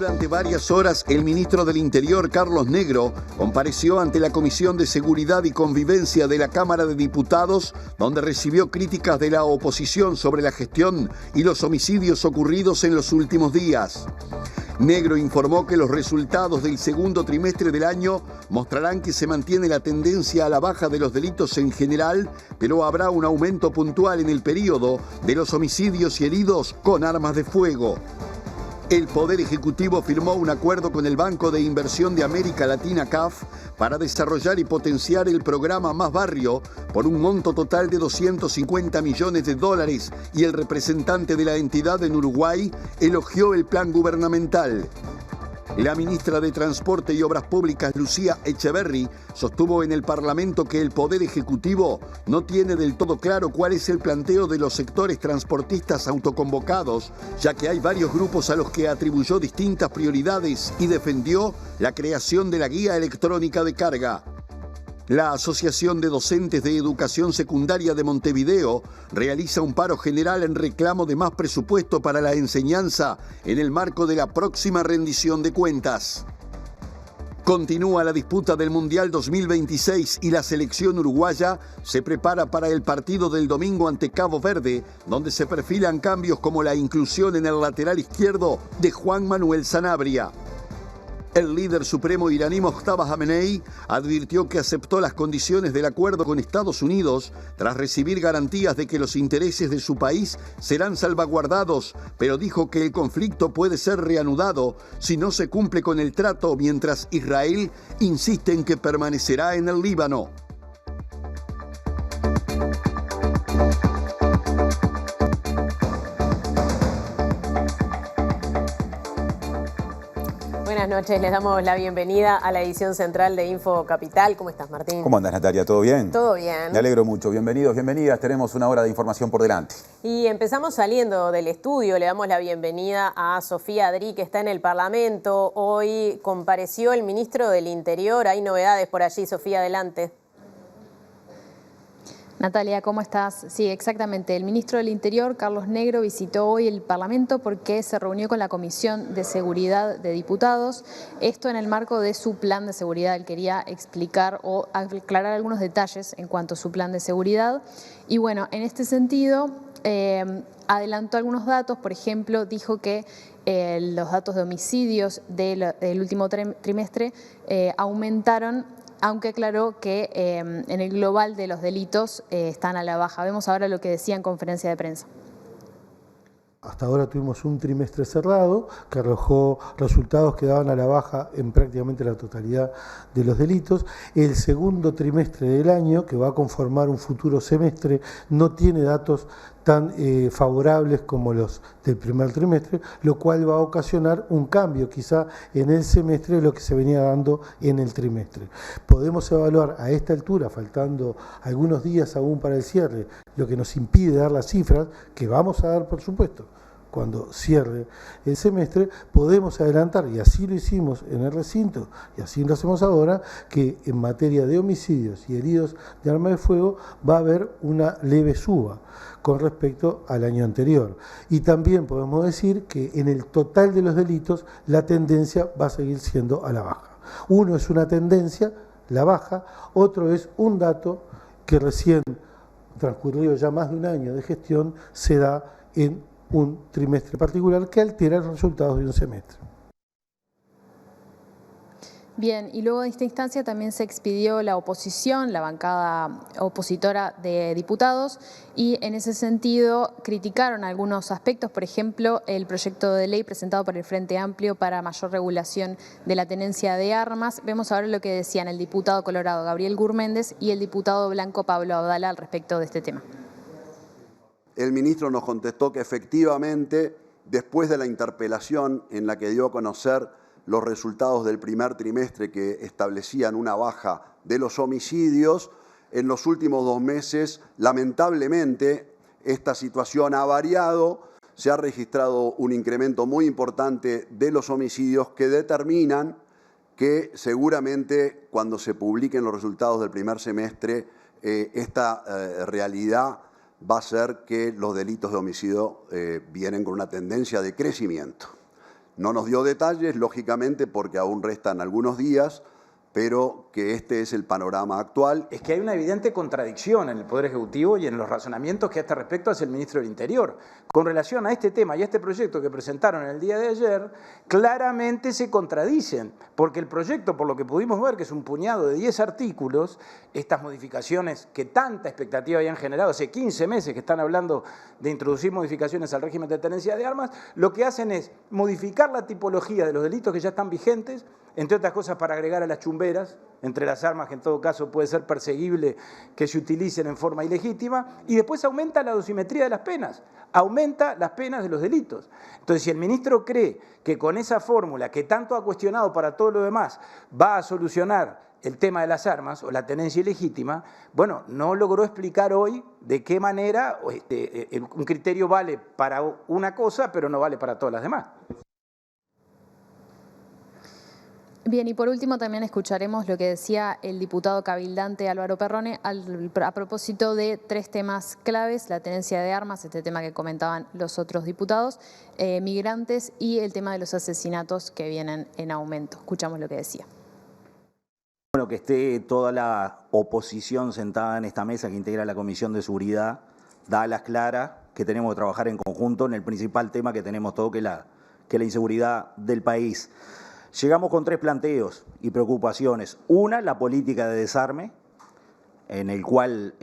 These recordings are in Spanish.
Durante varias horas, el ministro del Interior, Carlos Negro, compareció ante la Comisión de Seguridad y Convivencia de la Cámara de Diputados, donde recibió críticas de la oposición sobre la gestión y los homicidios ocurridos en los últimos días. Negro informó que los resultados del segundo trimestre del año mostrarán que se mantiene la tendencia a la baja de los delitos en general, pero habrá un aumento puntual en el periodo de los homicidios y heridos con armas de fuego. El Poder Ejecutivo firmó un acuerdo con el Banco de Inversión de América Latina, CAF, para desarrollar y potenciar el programa Más Barrio por un monto total de $250 millones, y el representante de la entidad en Uruguay elogió el plan gubernamental. La ministra de Transporte y Obras Públicas, Lucía Echeverri, sostuvo en el Parlamento que el Poder Ejecutivo no tiene del todo claro cuál es el planteo de los sectores transportistas autoconvocados, ya que hay varios grupos a los que atribuyó distintas prioridades y defendió la creación de la guía electrónica de carga. La Asociación de Docentes de Educación Secundaria de Montevideo realiza un paro general en reclamo de más presupuesto para la enseñanza en el marco de la próxima rendición de cuentas. Continúa la disputa del Mundial 2026 y la selección uruguaya se prepara para el partido del domingo ante Cabo Verde, donde se perfilan cambios como la inclusión en el lateral izquierdo de Juan Manuel Sanabria. El líder supremo iraní Mojtaba Khamenei advirtió que aceptó las condiciones del acuerdo con Estados Unidos tras recibir garantías de que los intereses de su país serán salvaguardados, pero dijo que el conflicto puede ser reanudado si no se cumple con el trato, mientras Israel insiste en que permanecerá en el Líbano. Buenas noches, les damos la bienvenida a la edición central de Info Capital. ¿Cómo estás, Martín? ¿Cómo andas, Natalia? ¿Todo bien? Todo bien. Me alegro mucho. Bienvenidos, bienvenidas. Tenemos una hora de información por delante. Y empezamos saliendo del estudio. Le damos la bienvenida a Sofía Adri, que está en el Parlamento. Hoy compareció el ministro del Interior. Hay novedades por allí. Sofía, adelante. Natalia, ¿cómo estás? Sí, exactamente. El ministro del Interior, Carlos Negro, visitó hoy el Parlamento porque se reunió con la Comisión de Seguridad de Diputados. Esto en el marco de su plan de seguridad. Él quería explicar o aclarar algunos detalles en cuanto a su plan de seguridad. Y bueno, en este sentido, adelantó algunos datos. Por ejemplo, dijo que los datos de homicidios del último trimestre aumentaron, aunque aclaró que en el global de los delitos están a la baja. Vemos ahora lo que decía en conferencia de prensa. Hasta ahora tuvimos un trimestre cerrado que arrojó resultados que daban a la baja en prácticamente la totalidad de los delitos. El segundo trimestre del año, que va a conformar un futuro semestre, no tiene datos tan favorables como los del primer trimestre, lo cual va a ocasionar un cambio quizá en el semestre de lo que se venía dando en el trimestre. Podemos evaluar a esta altura, faltando algunos días aún para el cierre, lo que nos impide dar las cifras que vamos a dar, por supuesto, cuando cierre el semestre. Podemos adelantar, y así lo hicimos en el recinto, y así lo hacemos ahora, que en materia de homicidios y heridos de arma de fuego va a haber una leve suba con respecto al año anterior. Y también podemos decir que en el total de los delitos la tendencia va a seguir siendo a la baja. Uno es una tendencia, la baja; otro es un dato que recién transcurrido ya más de un año de gestión se da en un trimestre particular que altera los resultados de un semestre. Bien, y luego de esta instancia también se expidió la oposición, la bancada opositora de diputados, y en ese sentido criticaron algunos aspectos, por ejemplo, el proyecto de ley presentado por el Frente Amplio para mayor regulación de la tenencia de armas. Vemos ahora lo que decían el diputado colorado Gabriel Gurméndez y el diputado blanco Pablo Abdala al respecto de este tema. El ministro nos contestó que efectivamente, después de la interpelación en la que dio a conocer los resultados del primer trimestre que establecían una baja de los homicidios, en los últimos 2 meses, lamentablemente, esta situación ha variado. Se ha registrado un incremento muy importante de los homicidios que determinan que seguramente cuando se publiquen los resultados del primer semestre, esta realidad va a ser que los delitos de homicidio vienen con una tendencia de crecimiento. No nos dio detalles, lógicamente, porque aún restan algunos días, pero que este es el panorama actual. Es que hay una evidente contradicción en el Poder Ejecutivo y en los razonamientos que a este respecto hace el Ministro del Interior. Con relación a este tema y a este proyecto que presentaron el día de ayer, claramente se contradicen, porque el proyecto, por lo que pudimos ver, que es un puñado de 10 artículos, estas modificaciones que tanta expectativa habían generado, hace 15 meses que están hablando de introducir modificaciones al régimen de tenencia de armas, lo que hacen es modificar la tipología de los delitos que ya están vigentes, entre otras cosas para agregar a las chumberas, entre las armas que en todo caso puede ser perseguible que se utilicen en forma ilegítima, y después aumenta la dosimetría de las penas, aumenta las penas de los delitos. Entonces, si el ministro cree que con esa fórmula que tanto ha cuestionado para todo lo demás va a solucionar el tema de las armas o la tenencia ilegítima, bueno, no logró explicar hoy de qué manera un criterio vale para una cosa, pero no vale para todas las demás. Bien, y por último también escucharemos lo que decía el diputado cabildante Álvaro Perrone a propósito de 3 temas claves: la tenencia de armas, este tema que comentaban los otros diputados, migrantes y el tema de los asesinatos que vienen en aumento. Escuchamos lo que decía. Bueno, que esté toda la oposición sentada en esta mesa que integra la Comisión de Seguridad, da a las claras que tenemos que trabajar en conjunto en el principal tema que tenemos todo, que es la inseguridad del país. Llegamos con 3 planteos y preocupaciones. Una, la política de desarme, en el cual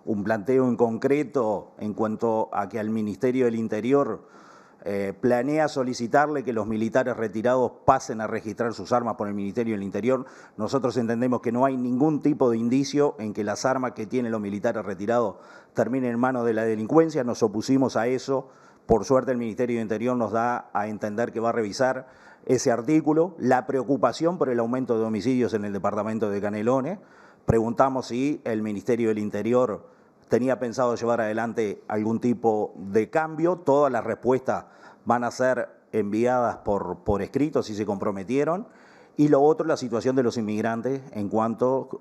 un planteo en concreto en cuanto a que al Ministerio del Interior planea solicitarle que los militares retirados pasen a registrar sus armas por el Ministerio del Interior. Nosotros entendemos que no hay ningún tipo de indicio en que las armas que tienen los militares retirados terminen en manos de la delincuencia. Nos opusimos a eso. Por suerte el Ministerio del Interior nos da a entender que va a revisar ese artículo. La preocupación por el aumento de homicidios en el departamento de Canelones. Preguntamos si el Ministerio del Interior tenía pensado llevar adelante algún tipo de cambio. Todas las respuestas van a ser enviadas por escrito si se comprometieron. Y lo otro, la situación de los inmigrantes en cuanto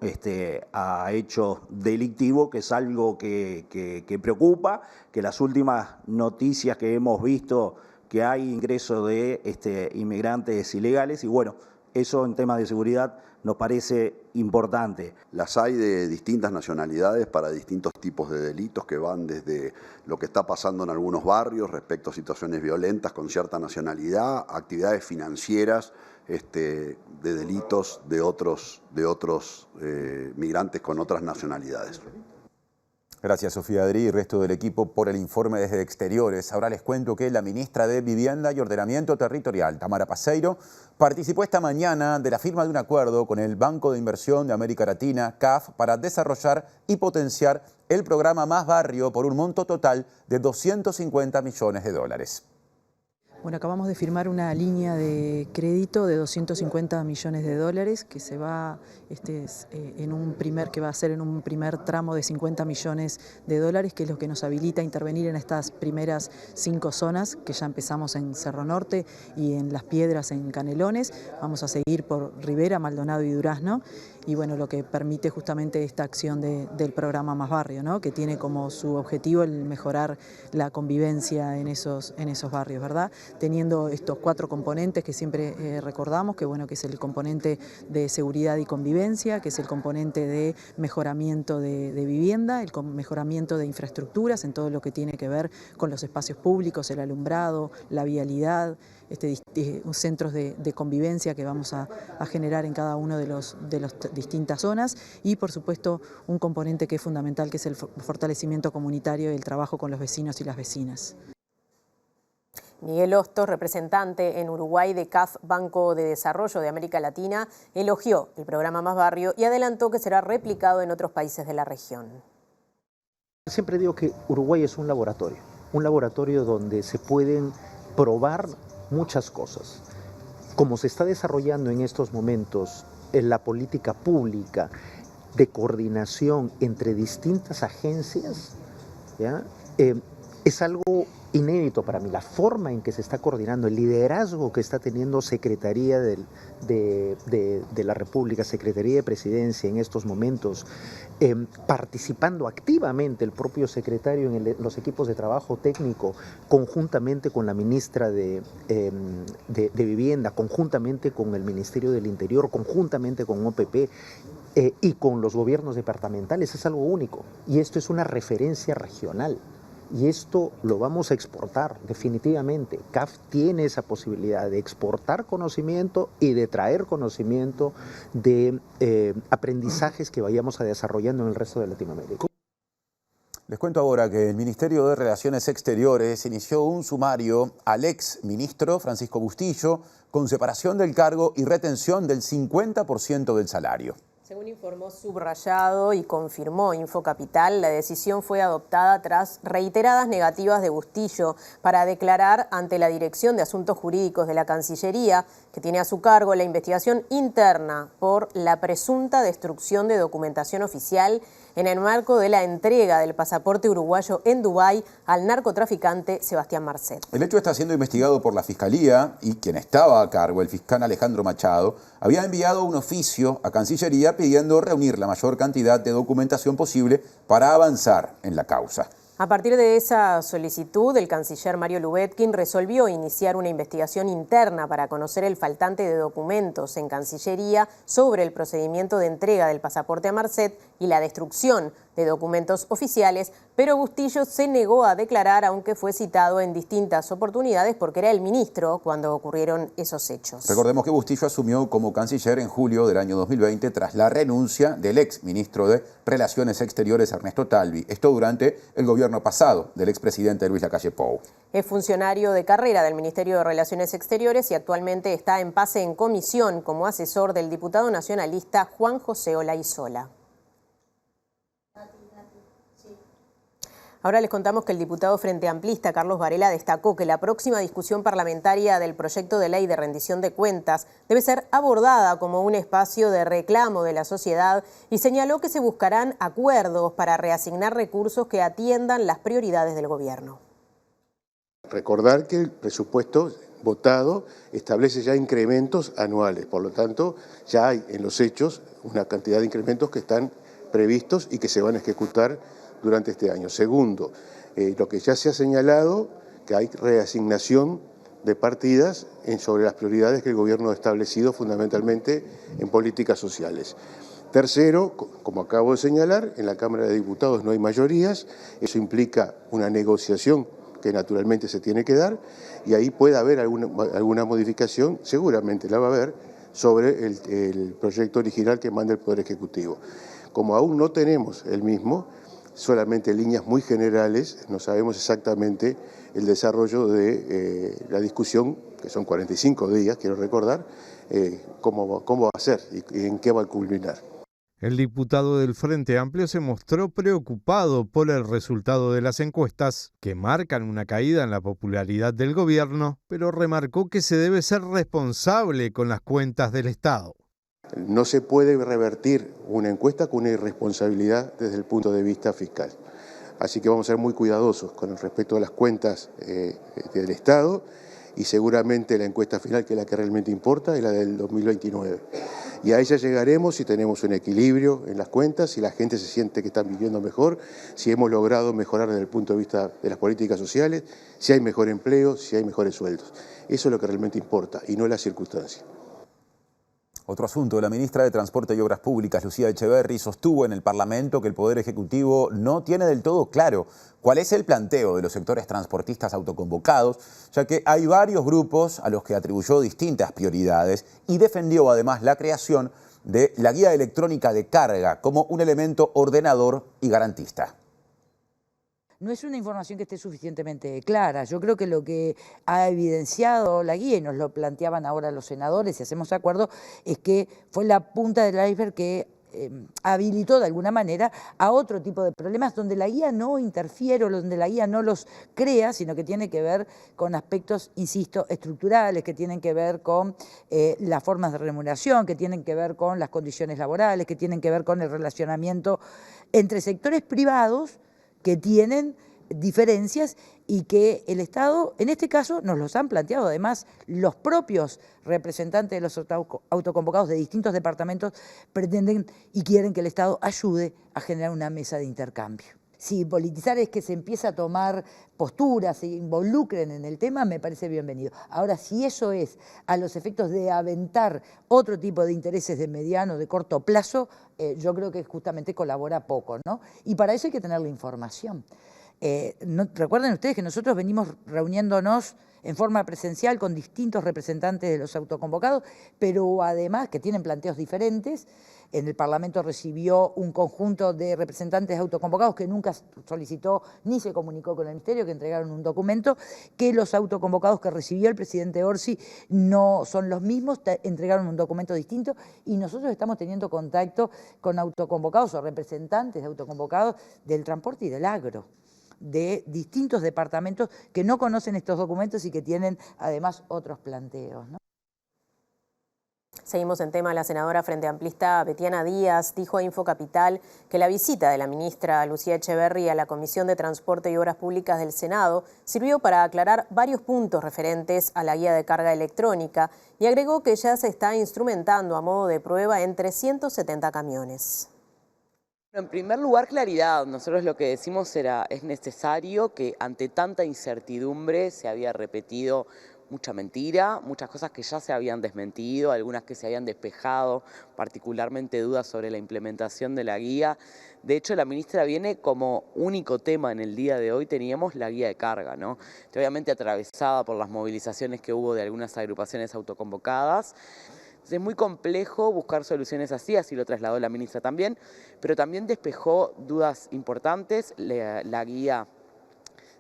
a hechos delictivos, que es algo que preocupa, que las últimas noticias que hemos visto, que hay ingreso de inmigrantes ilegales, y bueno, eso en temas de seguridad nos parece importante. Las hay de distintas nacionalidades para distintos tipos de delitos que van desde lo que está pasando en algunos barrios respecto a situaciones violentas con cierta nacionalidad, actividades financieras de delitos de otros migrantes con otras nacionalidades. Gracias, Sofía Adri y resto del equipo por el informe desde Exteriores. Ahora les cuento que la ministra de Vivienda y Ordenamiento Territorial, Tamara Paseiro, participó esta mañana de la firma de un acuerdo con el Banco de Inversión de América Latina, CAF, para desarrollar y potenciar el programa Más Barrio por un monto total de 250 millones de dólares. Bueno, acabamos de firmar una línea de crédito de 250 millones de dólares que se va que va a ser en un primer tramo de 50 millones de dólares, que es lo que nos habilita a intervenir en estas primeras 5 zonas que ya empezamos en Cerro Norte y en Las Piedras, en Canelones. Vamos a seguir por Rivera, Maldonado y Durazno. Y bueno, lo que permite justamente esta acción del programa Más Barrio, ¿no? Que tiene como su objetivo el mejorar la convivencia en esos barrios, ¿verdad? Teniendo estos 4 componentes que siempre recordamos, que bueno, que es el componente de seguridad y convivencia, que es el componente de mejoramiento de vivienda, el mejoramiento de infraestructuras en todo lo que tiene que ver con los espacios públicos, el alumbrado, la vialidad, centros de convivencia que vamos a generar en cada uno de las distintas zonas, y por supuesto un componente que es fundamental, que es el fortalecimiento comunitario y el trabajo con los vecinos y las vecinas. Miguel Hostos, representante en Uruguay de CAF, Banco de Desarrollo de América Latina, elogió el programa Más Barrio y adelantó que será replicado en otros países de la región. Siempre digo que Uruguay es un laboratorio donde se pueden probar muchas cosas. Como se está desarrollando en estos momentos en la política pública de coordinación entre distintas agencias, ¿ya? Es algo inédito para mí, la forma en que se está coordinando, el liderazgo que está teniendo Secretaría de la República, Secretaría de Presidencia en estos momentos, participando activamente el propio secretario en los equipos de trabajo técnico, conjuntamente con la ministra de Vivienda, conjuntamente con el Ministerio del Interior, conjuntamente con OPP, y con los gobiernos departamentales, es algo único. Y esto es una referencia regional. Y esto lo vamos a exportar definitivamente. CAF tiene esa posibilidad de exportar conocimiento y de traer conocimiento de aprendizajes que vayamos a desarrollando en el resto de Latinoamérica. Les cuento ahora que el Ministerio de Relaciones Exteriores inició un sumario al ex ministro Francisco Bustillo con separación del cargo y retención del 50% del salario. Según informó Subrayado y confirmó Infocapital, la decisión fue adoptada tras reiteradas negativas de Bustillo para declarar ante la Dirección de Asuntos Jurídicos de la Cancillería, que tiene a su cargo la investigación interna por la presunta destrucción de documentación oficial en el marco de la entrega del pasaporte uruguayo en Dubái al narcotraficante Sebastián Marcet. El hecho está siendo investigado por la Fiscalía y quien estaba a cargo, el fiscal Alejandro Machado, había enviado un oficio a Cancillería pidiendo reunir la mayor cantidad de documentación posible para avanzar en la causa. A partir de esa solicitud, el canciller Mario Lubetkin resolvió iniciar una investigación interna para conocer el faltante de documentos en Cancillería sobre el procedimiento de entrega del pasaporte a Marcet y la destrucción de documentos oficiales, pero Bustillo se negó a declarar, aunque fue citado en distintas oportunidades porque era el ministro cuando ocurrieron esos hechos. Recordemos que Bustillo asumió como canciller en julio del año 2020 tras la renuncia del ex ministro de Relaciones Exteriores Ernesto Talvi. Esto durante el gobierno pasado del expresidente Luis Lacalle Pou. Es funcionario de carrera del Ministerio de Relaciones Exteriores y actualmente está en pase en comisión como asesor del diputado nacionalista Juan José Olaizola. Ahora les contamos que el diputado Frente Amplista, Carlos Varela, destacó que la próxima discusión parlamentaria del proyecto de ley de rendición de cuentas debe ser abordada como un espacio de reclamo de la sociedad y señaló que se buscarán acuerdos para reasignar recursos que atiendan las prioridades del gobierno. Recordar que el presupuesto votado establece ya incrementos anuales, por lo tanto ya hay en los hechos una cantidad de incrementos que están previstos y que se van a ejecutar durante este año. Segundo, lo que ya se ha señalado, que hay reasignación de partidas sobre las prioridades que el gobierno ha establecido fundamentalmente en políticas sociales. Tercero, como acabo de señalar, en la Cámara de Diputados no hay mayorías, eso implica una negociación que naturalmente se tiene que dar y ahí puede haber alguna modificación, seguramente la va a haber, sobre el proyecto original que manda el Poder Ejecutivo. Como aún no tenemos el mismo, solamente líneas muy generales, no sabemos exactamente el desarrollo de la discusión, que son 45 días, quiero recordar, cómo va a ser y en qué va a culminar. El diputado del Frente Amplio se mostró preocupado por el resultado de las encuestas, que marcan una caída en la popularidad del gobierno, pero remarcó que se debe ser responsable con las cuentas del Estado. No se puede revertir una encuesta con una irresponsabilidad desde el punto de vista fiscal. Así que vamos a ser muy cuidadosos con respecto a las cuentas del Estado y seguramente la encuesta final, que es la que realmente importa, es la del 2029. Y a ella llegaremos si tenemos un equilibrio en las cuentas, si la gente se siente que están viviendo mejor, si hemos logrado mejorar desde el punto de vista de las políticas sociales, si hay mejor empleo, si hay mejores sueldos. Eso es lo que realmente importa y no la circunstancia. Otro asunto, la ministra de Transporte y Obras Públicas, Lucía Echeverri, sostuvo en el Parlamento que el Poder Ejecutivo no tiene del todo claro cuál es el planteo de los sectores transportistas autoconvocados, ya que hay varios grupos a los que atribuyó distintas prioridades y defendió además la creación de la guía electrónica de carga como un elemento ordenador y garantista. No es una información que esté suficientemente clara. Yo creo que lo que ha evidenciado la guía, y nos lo planteaban ahora los senadores, si hacemos acuerdo, es que fue la punta del iceberg que habilitó de alguna manera a otro tipo de problemas donde la guía no interfiere o donde la guía no los crea, sino que tiene que ver con aspectos, insisto, estructurales, que tienen que ver con las formas de remuneración, que tienen que ver con las condiciones laborales, que tienen que ver con el relacionamiento entre sectores privados que tienen diferencias y que el Estado, en este caso, nos los han planteado además los propios representantes de los autoconvocados de distintos departamentos pretenden y quieren que el Estado ayude a generar una mesa de intercambio. Si politizar es que se empiece a tomar posturas, se involucren en el tema, me parece bienvenido. Ahora, si eso es a los efectos de aventar otro tipo de intereses de mediano, de corto plazo, yo creo que justamente colabora poco, ¿no? Y para eso hay que tener la información. Recuerden ustedes que nosotros venimos reuniéndonos en forma presencial con distintos representantes de los autoconvocados, pero además que tienen planteos diferentes. En el Parlamento recibió un conjunto de representantes autoconvocados que nunca solicitó ni se comunicó con el Ministerio, que entregaron un documento, que los autoconvocados que recibió el presidente Orsi no son los mismos, entregaron un documento distinto y nosotros estamos teniendo contacto con autoconvocados o representantes de autoconvocados del transporte y del agro, de distintos departamentos que no conocen estos documentos y que tienen además otros planteos, ¿no? Seguimos en tema. La senadora Frente Amplista Betiana Díaz dijo a Infocapital que la visita de la ministra Lucía Echeverri a la Comisión de Transporte y Obras Públicas del Senado sirvió para aclarar varios puntos referentes a la guía de carga electrónica y agregó que ya se está instrumentando a modo de prueba en 370 camiones. En primer lugar, claridad. Nosotros lo que decimos es necesario que ante tanta incertidumbre se había repetido mucha mentira, muchas cosas que ya se habían desmentido, algunas que se habían despejado, particularmente dudas sobre la implementación de la guía. De hecho, la ministra viene como único tema en el día de hoy, teníamos la guía de carga, ¿no? Obviamente atravesada por las movilizaciones que hubo de algunas agrupaciones autoconvocadas. Es muy complejo buscar soluciones así lo trasladó la ministra también, pero también despejó dudas importantes. La guía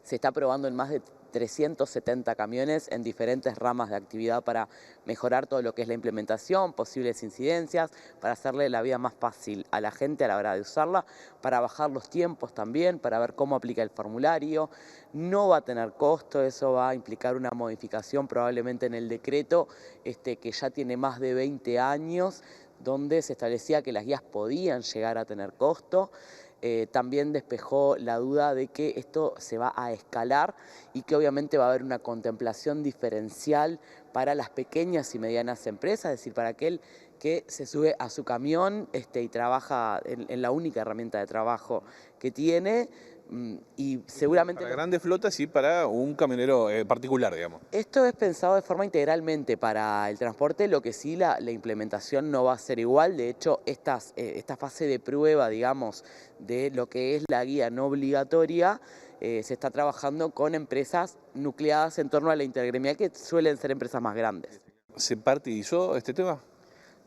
se está probando en más de 370 camiones en diferentes ramas de actividad para mejorar todo lo que es la implementación, posibles incidencias, para hacerle la vida más fácil a la gente a la hora de usarla, para bajar los tiempos también, para ver cómo aplica el formulario. No va a tener costo, eso va a implicar una modificación probablemente en el decreto que ya tiene más de 20 años, donde se establecía que las guías podían llegar a tener costo. También despejó la duda de que esto se va a escalar y que obviamente va a haber una contemplación diferencial para las pequeñas y medianas empresas, es decir, para aquel que se sube a su camión y trabaja en la única herramienta de trabajo que tiene. Y seguramente para grandes flotas y para un camionero particular, digamos. Esto es pensado de forma integralmente para el transporte, lo que sí la implementación no va a ser igual. De hecho, esta fase de prueba, digamos, de lo que es la guía no obligatoria, se está trabajando con empresas nucleadas en torno a la intergremial, que suelen ser empresas más grandes. ¿Se partidizó este tema?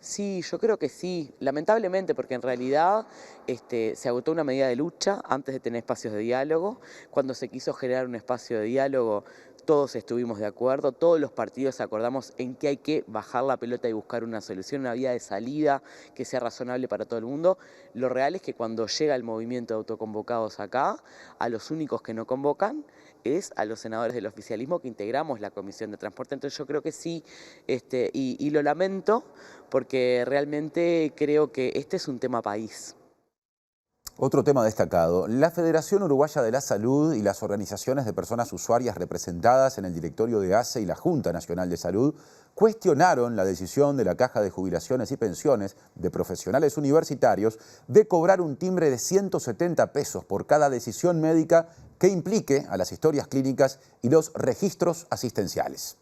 Sí, yo creo que sí, lamentablemente, porque en realidad se agotó una medida de lucha antes de tener espacios de diálogo. Cuando se quiso generar un espacio de diálogo, todos estuvimos de acuerdo, todos los partidos acordamos en que hay que bajar la pelota y buscar una solución, una vía de salida que sea razonable para todo el mundo. Lo real es que cuando llega el movimiento de autoconvocados acá, a los únicos que no convocan es a los senadores del oficialismo que integramos la Comisión de Transporte. Entonces yo creo que sí, y lo lamento porque realmente creo que este es un tema país. Otro tema destacado, la Federación Uruguaya de la Salud y las organizaciones de personas usuarias representadas en el directorio de ACE y la Junta Nacional de Salud cuestionaron la decisión de la Caja de Jubilaciones y Pensiones de Profesionales Universitarios de cobrar un timbre de 170 pesos por cada decisión médica que implique a las historias clínicas y los registros asistenciales.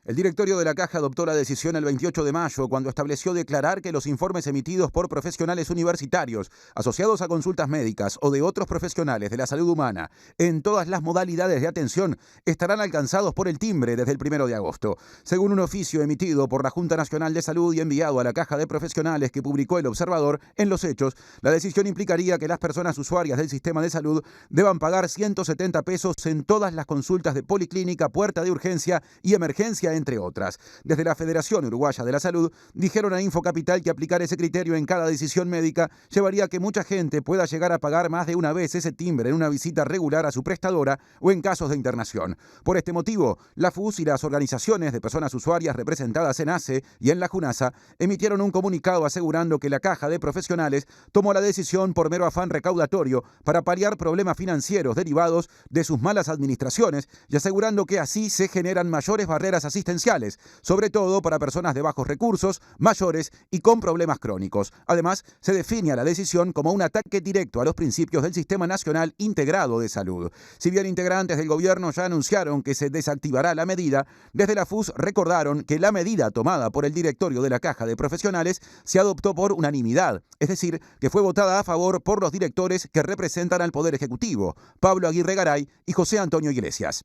El directorio de la Caja adoptó la decisión el 28 de mayo cuando estableció declarar que los informes emitidos por profesionales universitarios asociados a consultas médicas o de otros profesionales de la salud humana en todas las modalidades de atención estarán alcanzados por el timbre desde el 1 de agosto. Según un oficio emitido por la Junta Nacional de Salud y enviado a la Caja de Profesionales que publicó El Observador, en los hechos, la decisión implicaría que las personas usuarias del sistema de salud deban pagar 170 pesos en todas las consultas de policlínica, puerta de urgencia y emergencia Vida, entre otras. Desde la Federación Uruguaya de la Salud dijeron a Infocapital que aplicar ese criterio en cada decisión médica llevaría a que mucha gente pueda llegar a pagar más de una vez ese timbre en una visita regular a su prestadora o en casos de internación. Por este motivo, la FUS y las organizaciones de personas usuarias representadas en ACE y en la JUNASA emitieron un comunicado asegurando que la Caja de Profesionales tomó la decisión por mero afán recaudatorio para paliar problemas financieros derivados de sus malas administraciones y asegurando que así se generan mayores barreras asistenciales, sobre todo para personas de bajos recursos, mayores y con problemas crónicos. Además, se define a la decisión como un ataque directo a los principios del Sistema Nacional Integrado de Salud. Si bien integrantes del gobierno ya anunciaron que se desactivará la medida, desde la FUS recordaron que la medida tomada por el directorio de la Caja de Profesionales se adoptó por unanimidad, es decir, que fue votada a favor por los directores que representan al Poder Ejecutivo, Pablo Aguirre Garay y José Antonio Iglesias.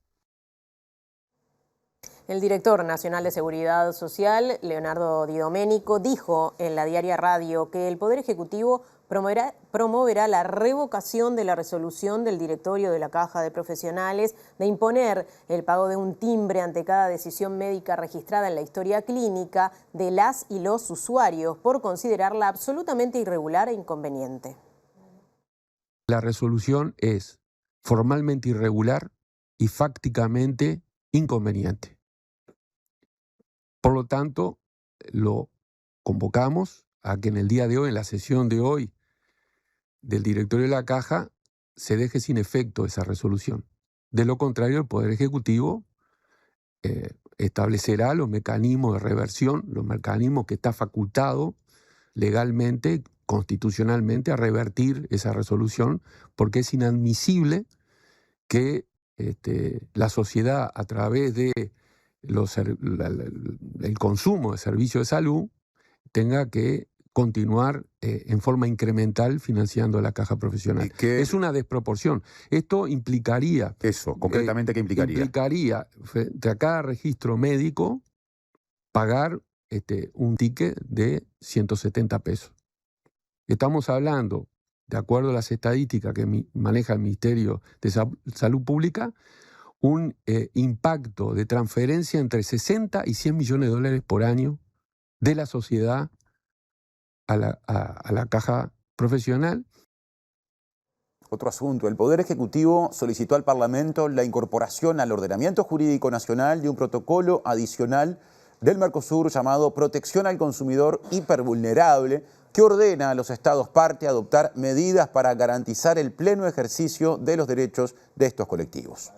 El director nacional de Seguridad Social, Leonardo Di Domenico, dijo en la Diaria Radio que el Poder Ejecutivo promoverá la revocación de la resolución del directorio de la Caja de Profesionales de imponer el pago de un timbre ante cada decisión médica registrada en la historia clínica de las y los usuarios por considerarla absolutamente irregular e inconveniente. La resolución es formalmente irregular y fácticamente inconveniente. Por lo tanto, lo convocamos a que en el día de hoy, en la sesión de hoy del directorio de la Caja, se deje sin efecto esa resolución. De lo contrario, el Poder Ejecutivo establecerá los mecanismos de reversión, los mecanismos que está facultado legalmente, constitucionalmente, a revertir esa resolución, porque es inadmisible que la sociedad, a través de el consumo de servicios de salud, tenga que continuar en forma incremental financiando a la Caja Profesional. Es una desproporción. Esto implicaría... Eso, concretamente, ¿qué implicaría? Implicaría, frente a cada registro médico, pagar un ticket de 170 pesos. Estamos hablando, de acuerdo a las estadísticas que maneja el Ministerio de Salud Pública, un impacto de transferencia entre 60 y 100 millones de dólares por año de la sociedad a la Caja Profesional. Otro asunto, el Poder Ejecutivo solicitó al Parlamento la incorporación al ordenamiento jurídico nacional de un protocolo adicional del Mercosur llamado Protección al Consumidor Hipervulnerable, que ordena a los Estados parte a adoptar medidas para garantizar el pleno ejercicio de los derechos de estos colectivos.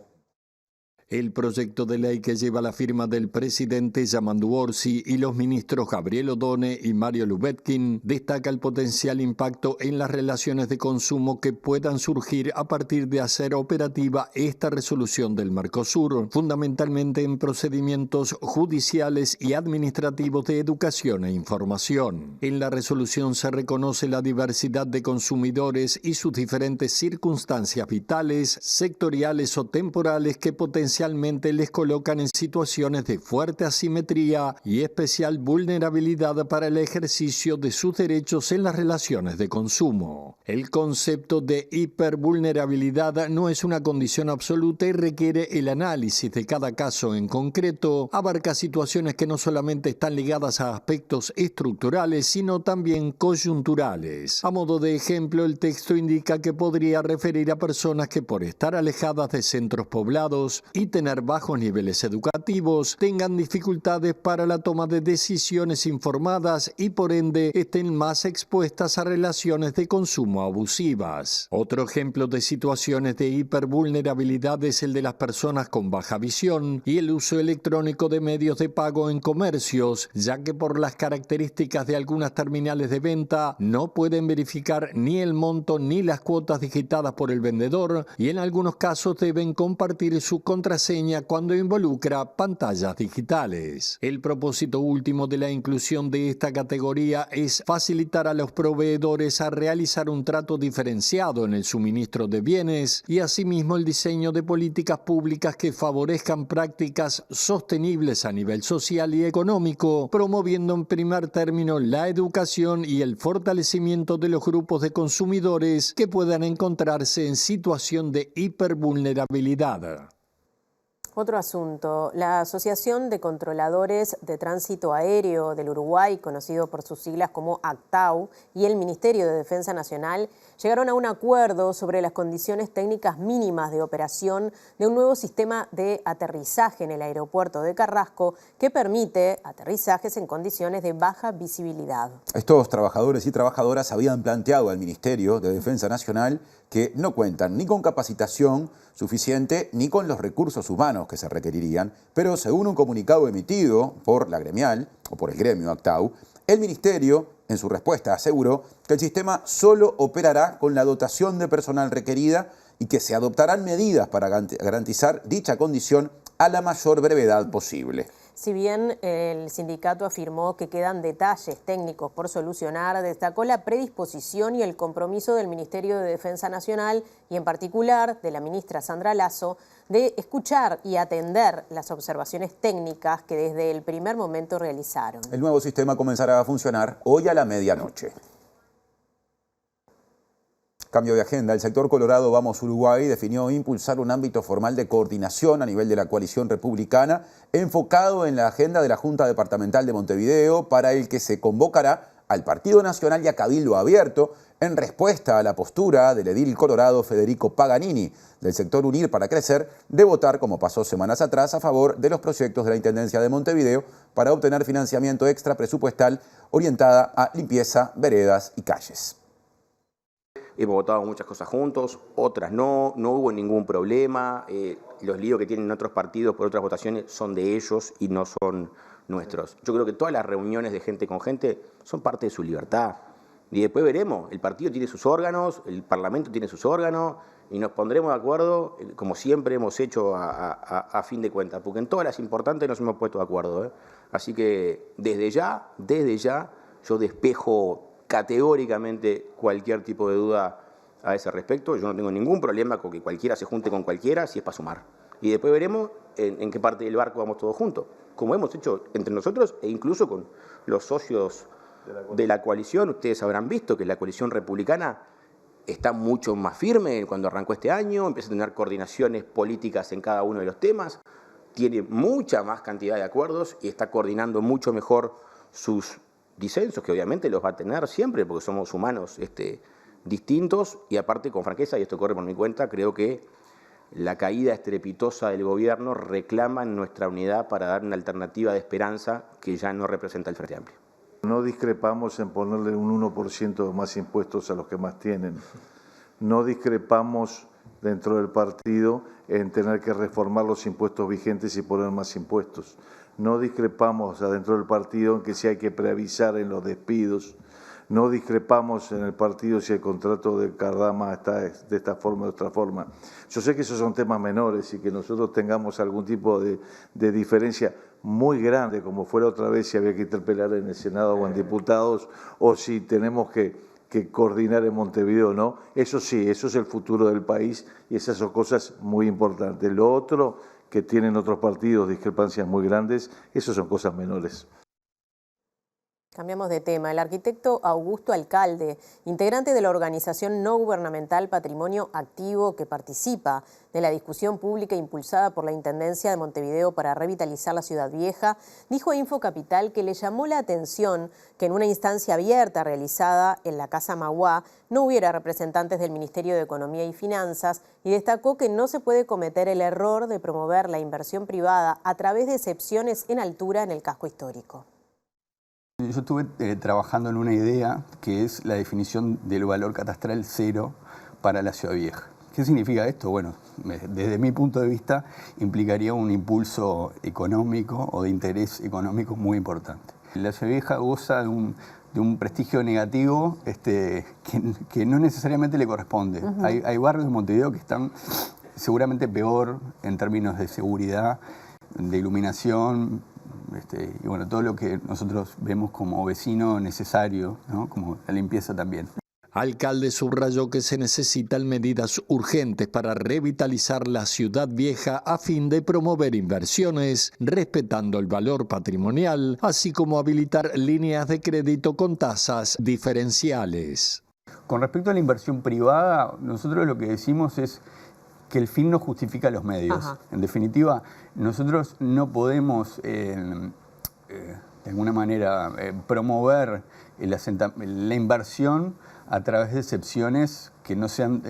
El proyecto de ley que lleva la firma del presidente Yamandu Orsi y los ministros Gabriel Odone y Mario Lubetkin destaca el potencial impacto en las relaciones de consumo que puedan surgir a partir de hacer operativa esta resolución del Mercosur, fundamentalmente en procedimientos judiciales y administrativos de educación e información. En la resolución se reconoce la diversidad de consumidores y sus diferentes circunstancias vitales, sectoriales o temporales que potencialmente les colocan en situaciones de fuerte asimetría y especial vulnerabilidad para el ejercicio de sus derechos en las relaciones de consumo. El concepto de hipervulnerabilidad no es una condición absoluta y requiere el análisis de cada caso en concreto. Abarca situaciones que no solamente están ligadas a aspectos estructurales, sino también coyunturales. A modo de ejemplo, el texto indica que podría referir a personas que por estar alejadas de centros poblados y tener bajos niveles educativos, tengan dificultades para la toma de decisiones informadas y por ende estén más expuestas a relaciones de consumo abusivas. Otro ejemplo de situaciones de hipervulnerabilidad es el de las personas con baja visión y el uso electrónico de medios de pago en comercios, ya que por las características de algunas terminales de venta no pueden verificar ni el monto ni las cuotas digitadas por el vendedor y en algunos casos deben compartir su contraseña cuando involucra pantallas digitales. El propósito último de la inclusión de esta categoría es facilitar a los proveedores a realizar un trato diferenciado en el suministro de bienes y asimismo el diseño de políticas públicas que favorezcan prácticas sostenibles a nivel social y económico, promoviendo en primer término la educación y el fortalecimiento de los grupos de consumidores que puedan encontrarse en situación de hipervulnerabilidad. Otro asunto, la Asociación de Controladores de Tránsito Aéreo del Uruguay, conocido por sus siglas como ACTAU, y el Ministerio de Defensa Nacional llegaron a un acuerdo sobre las condiciones técnicas mínimas de operación de un nuevo sistema de aterrizaje en el aeropuerto de Carrasco que permite aterrizajes en condiciones de baja visibilidad. Estos trabajadores y trabajadoras habían planteado al Ministerio de Defensa Nacional que no cuentan ni con capacitación suficiente ni con los recursos humanos que se requerirían, pero según un comunicado emitido por la gremial, o por el gremio ACTAU, el Ministerio, en su respuesta, aseguró que el sistema solo operará con la dotación de personal requerida y que se adoptarán medidas para garantizar dicha condición a la mayor brevedad posible. Si bien el sindicato afirmó que quedan detalles técnicos por solucionar, destacó la predisposición y el compromiso del Ministerio de Defensa Nacional y en particular de la ministra Sandra Lasso de escuchar y atender las observaciones técnicas que desde el primer momento realizaron. El nuevo sistema comenzará a funcionar hoy a la medianoche. Cambio de agenda. El sector Colorado Vamos Uruguay definió impulsar un ámbito formal de coordinación a nivel de la coalición republicana enfocado en la agenda de la Junta Departamental de Montevideo, para el que se convocará al Partido Nacional y a Cabildo Abierto en respuesta a la postura del edil colorado Federico Paganini del sector Unir para Crecer de votar, como pasó semanas atrás, a favor de los proyectos de la Intendencia de Montevideo para obtener financiamiento extra presupuestal orientada a limpieza, veredas y calles. Hemos votado muchas cosas juntos, otras no hubo ningún problema. Los líos que tienen otros partidos por otras votaciones son de ellos y no son nuestros. Yo creo que todas las reuniones de gente con gente son parte de su libertad. Y después veremos, el partido tiene sus órganos, el Parlamento tiene sus órganos y nos pondremos de acuerdo, como siempre hemos hecho a fin de cuentas, porque en todas las importantes nos hemos puesto de acuerdo. Así que desde ya, yo despejo categóricamente cualquier tipo de duda a ese respecto. Yo no tengo ningún problema con que cualquiera se junte con cualquiera si es para sumar. Y después veremos en qué parte del barco vamos todos juntos, como hemos hecho entre nosotros e incluso con los socios de la coalición. Ustedes habrán visto que la coalición republicana está mucho más firme cuando arrancó este año, empieza a tener coordinaciones políticas en cada uno de los temas, tiene mucha más cantidad de acuerdos y está coordinando mucho mejor sus disensos, que obviamente los va a tener siempre porque somos humanos distintos, y aparte, con franqueza, y esto corre por mi cuenta, creo que la caída estrepitosa del gobierno reclama nuestra unidad para dar una alternativa de esperanza que ya no representa el Frente Amplio. No discrepamos en ponerle un 1% más impuestos a los que más tienen. No discrepamos dentro del partido en tener que reformar los impuestos vigentes y poner más impuestos. No discrepamos adentro del partido en que si hay que preavisar en los despidos. No discrepamos en el partido si el contrato de Cardama está de esta forma o de otra forma. Yo sé que esos son temas menores y que nosotros tengamos algún tipo de diferencia muy grande, como fuera otra vez si había que interpelar en el Senado o en diputados, o si tenemos que coordinar en Montevideo, ¿no? Eso sí, eso es el futuro del país y esas son cosas muy importantes. Lo otro, que tienen otros partidos discrepancias muy grandes, eso son cosas menores. Cambiamos de tema. El arquitecto Augusto Alcalde, integrante de la organización no gubernamental Patrimonio Activo, que participa de la discusión pública impulsada por la Intendencia de Montevideo para revitalizar la Ciudad Vieja, dijo a Infocapital que le llamó la atención que en una instancia abierta realizada en la Casa Magua no hubiera representantes del Ministerio de Economía y Finanzas, y destacó que no se puede cometer el error de promover la inversión privada a través de excepciones en altura en el casco histórico. Yo estuve trabajando en una idea que es la definición del valor catastral cero para la Ciudad Vieja. ¿Qué significa esto? Bueno, desde mi punto de vista implicaría un impulso económico o de interés económico muy importante. La Ciudad Vieja goza de un prestigio negativo que no necesariamente le corresponde. Hay barrios de Montevideo que están seguramente peor en términos de seguridad, de iluminación, y bueno, todo lo que nosotros vemos como vecino necesario, ¿no? Como la limpieza también. Alcalde subrayó que se necesitan medidas urgentes para revitalizar la Ciudad Vieja a fin de promover inversiones, respetando el valor patrimonial, así como habilitar líneas de crédito con tasas diferenciales. Con respecto a la inversión privada, nosotros lo que decimos es que el fin no justifica los medios. Ajá. En definitiva, nosotros no podemos, de alguna manera, promover la inversión a través de excepciones que no sean,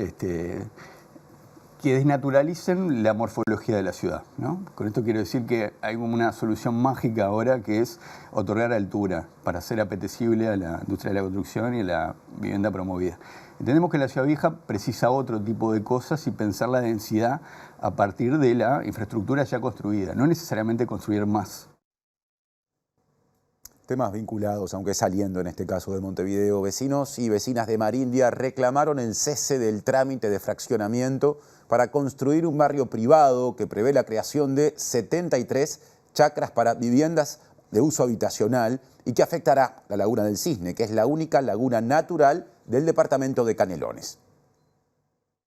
que desnaturalicen la morfología de la ciudad, ¿no? Con esto quiero decir que hay como una solución mágica ahora que es otorgar altura para hacer apetecible a la industria de la construcción y a la vivienda promovida. Entendemos que la Ciudad Vieja precisa otro tipo de cosas y pensar la densidad a partir de la infraestructura ya construida, no necesariamente construir más. Temas vinculados, aunque saliendo en este caso de Montevideo, vecinos y vecinas de Marindia reclamaron el cese del trámite de fraccionamiento para construir un barrio privado que prevé la creación de 73 chacras para viviendas de uso habitacional y que afectará la Laguna del Cisne, que es la única laguna natural del departamento de Canelones.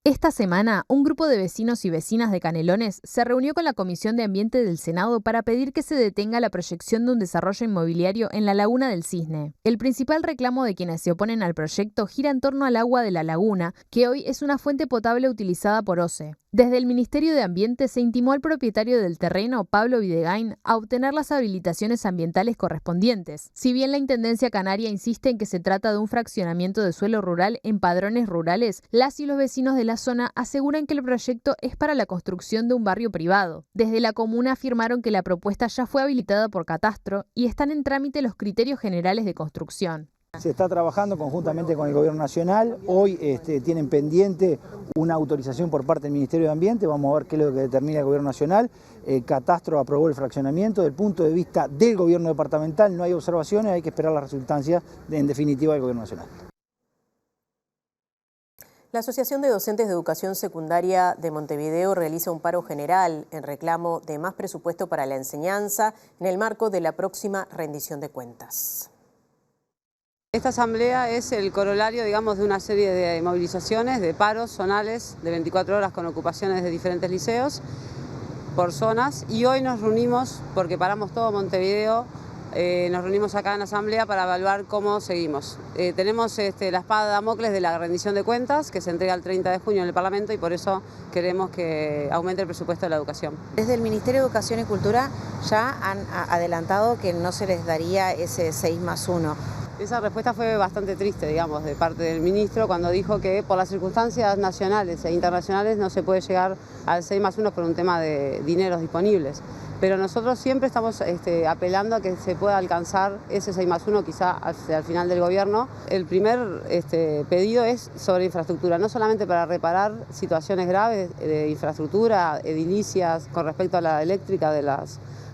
Esta semana, un grupo de vecinos y vecinas de Canelones se reunió con la Comisión de Ambiente del Senado para pedir que se detenga la proyección de un desarrollo inmobiliario en la Laguna del Cisne. El principal reclamo de quienes se oponen al proyecto gira en torno al agua de la laguna, que hoy es una fuente potable utilizada por OCE. Desde el Ministerio de Ambiente se intimó al propietario del terreno, Pablo Videgain, a obtener las habilitaciones ambientales correspondientes. Si bien la Intendencia Canaria insiste en que se trata de un fraccionamiento de suelo rural en padrones rurales, las y los vecinos de la zona aseguran que el proyecto es para la construcción de un barrio privado. Desde la comuna afirmaron que la propuesta ya fue habilitada por Catastro y están en trámite los criterios generales de construcción. Se está trabajando conjuntamente con el Gobierno Nacional. Hoy tienen pendiente una autorización por parte del Ministerio de Ambiente. Vamos a ver qué es lo que determina el Gobierno Nacional. Catastro aprobó el fraccionamiento. Desde el punto de vista del Gobierno departamental no hay observaciones, hay que esperar las resultancias en definitiva del Gobierno Nacional. La Asociación de Docentes de Educación Secundaria de Montevideo realiza un paro general en reclamo de más presupuesto para la enseñanza en el marco de la próxima rendición de cuentas. Esta asamblea es el corolario, digamos, de una serie de movilizaciones, de paros zonales de 24 horas con ocupaciones de diferentes liceos por zonas, y hoy nos reunimos, porque paramos todo Montevideo, nos reunimos acá en la asamblea para evaluar cómo seguimos. Tenemos la espada de Damocles de la rendición de cuentas que se entrega el 30 de junio en el Parlamento y por eso queremos que aumente el presupuesto de la educación. Desde el Ministerio de Educación y Cultura ya han adelantado que no se les daría ese 6+1. Esa respuesta fue bastante triste, digamos, de parte del ministro cuando dijo que por las circunstancias nacionales e internacionales no se puede llegar al 6+1 por un tema de dineros disponibles. Pero nosotros siempre estamos apelando a que se pueda alcanzar ese 6+1 quizá hacia el final del gobierno. El primer pedido es sobre infraestructura, no solamente para reparar situaciones graves de infraestructura, edilicias con respecto a la eléctrica de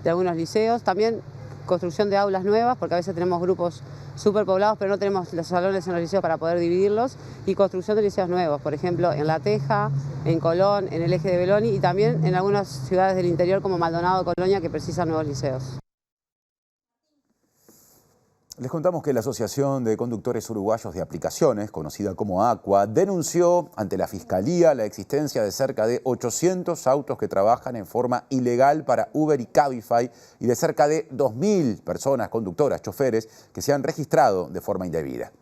algunos liceos, también construcción de aulas nuevas, porque a veces tenemos grupos superpoblados, pero no tenemos los salones en los liceos para poder dividirlos, y construcción de liceos nuevos, por ejemplo, en La Teja, en Colón, en el eje de Beloni y también en algunas ciudades del interior como Maldonado, Colonia, que precisan nuevos liceos. Les contamos que la Asociación de Conductores Uruguayos de Aplicaciones, conocida como ACUA, denunció ante la Fiscalía la existencia de cerca de 800 autos que trabajan en forma ilegal para Uber y Cabify y de cerca de 2.000 personas, conductoras, choferes, que se han registrado de forma indebida.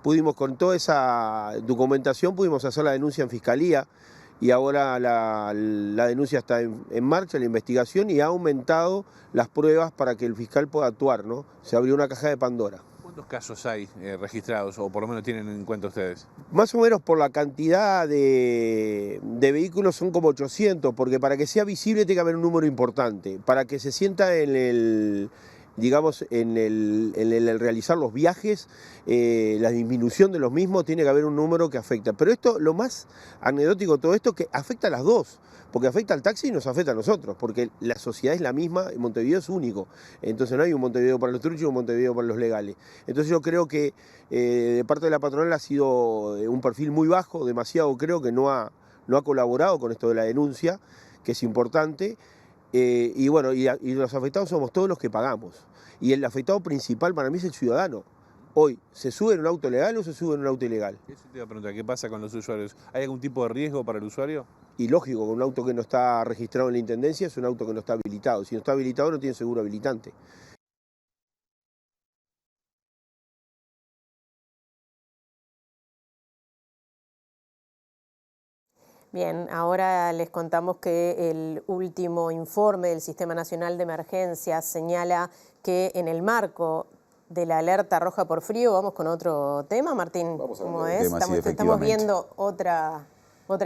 Pudimos, con toda esa documentación, pudimos hacer la denuncia en Fiscalía y ahora la denuncia está en marcha, la investigación, y ha aumentado las pruebas para que el fiscal pueda actuar, ¿no? Se abrió una caja de Pandora. ¿Cuántos casos hay registrados o por lo menos tienen en cuenta ustedes? Más o menos por la cantidad de vehículos son como 800, porque para que sea visible tiene que haber un número importante, para que se sienta en el... digamos, en el realizar los viajes, la disminución de los mismos, tiene que haber un número que afecta. Pero esto, lo más anecdótico de todo esto, que afecta a las dos, porque afecta al taxi y nos afecta a nosotros, porque la sociedad es la misma, Montevideo es único. Entonces no hay un Montevideo para los truchos y un Montevideo para los legales. Entonces yo creo que de parte de la patronal ha sido un perfil muy bajo, demasiado, creo que no ha colaborado con esto de la denuncia, que es importante. Y bueno, y los afectados somos todos los que pagamos. Y el afectado principal para mí es el ciudadano. Hoy, ¿se sube en un auto legal o se sube en un auto ilegal? Eso te iba a preguntar, ¿qué pasa con los usuarios? ¿Hay algún tipo de riesgo para el usuario? Y lógico, con un auto que no está registrado en la Intendencia es un auto que no está habilitado. Si no está habilitado no tiene seguro habilitante. Bien, ahora les contamos que el último informe del Sistema Nacional de Emergencias señala que en el marco de la alerta roja por frío, vamos con otro tema, Martín. ¿Cómo es? Estamos viendo otra